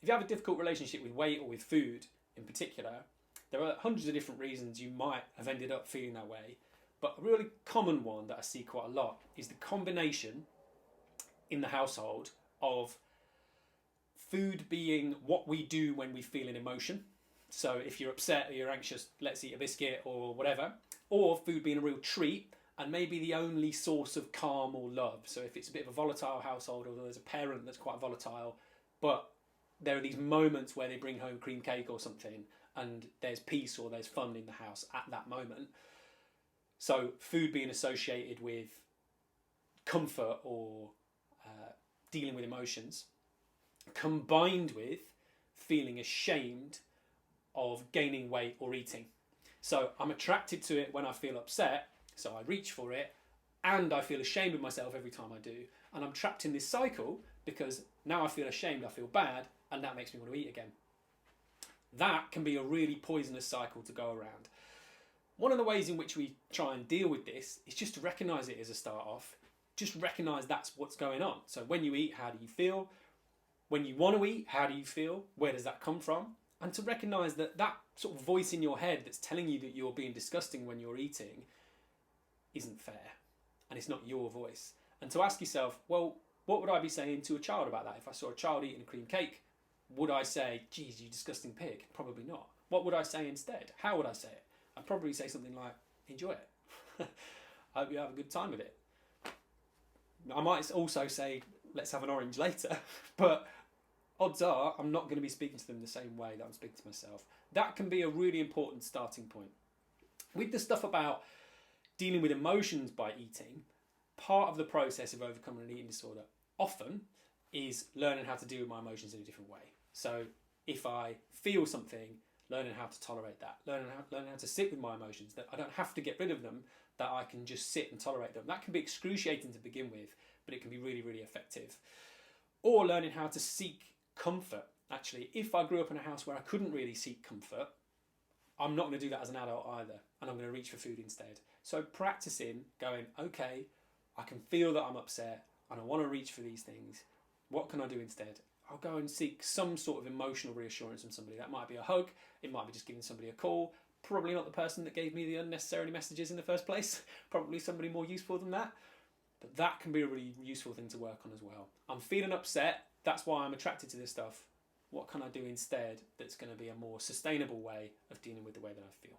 if you have a difficult relationship with weight or with food in particular, there are hundreds of different reasons you might have ended up feeling that way. But a really common one that I see quite a lot is the combination in the household of food being what we do when we feel an emotion. So if you're upset or you're anxious, let's eat a biscuit or whatever. Or food being a real treat and maybe the only source of calm or love. So if it's a bit of a volatile household, or there's a parent that's quite volatile, but there are these moments where they bring home cream cake or something and there's peace or there's fun in the house at that moment. So food being associated with comfort or dealing with emotions, combined with feeling ashamed of gaining weight or eating. So I'm attracted to it when I feel upset, so I reach for it, and I feel ashamed of myself every time I do. And I'm trapped in this cycle because now I feel ashamed, I feel bad, and that makes me want to eat again. That can be a really poisonous cycle to go around. One of the ways in which we try and deal with this is just to recognise it as a start off. Just recognise that's what's going on. So when you eat, how do you feel? When you want to eat, how do you feel? Where does that come from? And to recognise that that sort of voice in your head that's telling you that you're being disgusting when you're eating isn't fair. And it's not your voice. And to ask yourself, well, what would I be saying to a child about that? If I saw a child eating a cream cake, would I say, geez, you disgusting pig? Probably not. What would I say instead? How would I say it? I'd probably say something like, enjoy it. I hope you have a good time with it. I might also say, let's have an orange later, but odds are I'm not going to be speaking to them the same way that I'm speaking to myself. That can be a really important starting point. With the stuff about dealing with emotions by eating, part of the process of overcoming an eating disorder often is learning how to deal with my emotions in a different way. So if I feel something, learning how to tolerate that, learning how to sit with my emotions, that I don't have to get rid of them, that I can just sit and tolerate them. That can be excruciating to begin with, but it can be really, really effective. Or learning how to seek comfort. Actually, if I grew up in a house where I couldn't really seek comfort, I'm not going to do that as an adult either, and I'm going to reach for food instead. So practicing going, okay, I can feel that I'm upset and I want to reach for these things. What can I do instead? I'll go and seek some sort of emotional reassurance from somebody. That might be a hug, it might be just giving somebody a call. Probably not the person that gave me the unnecessary messages in the first place. Probably somebody more useful than that. But that can be a really useful thing to work on as well. I'm feeling upset, that's why I'm attracted to this stuff. What can I do instead that's going to be a more sustainable way of dealing with the way that I feel?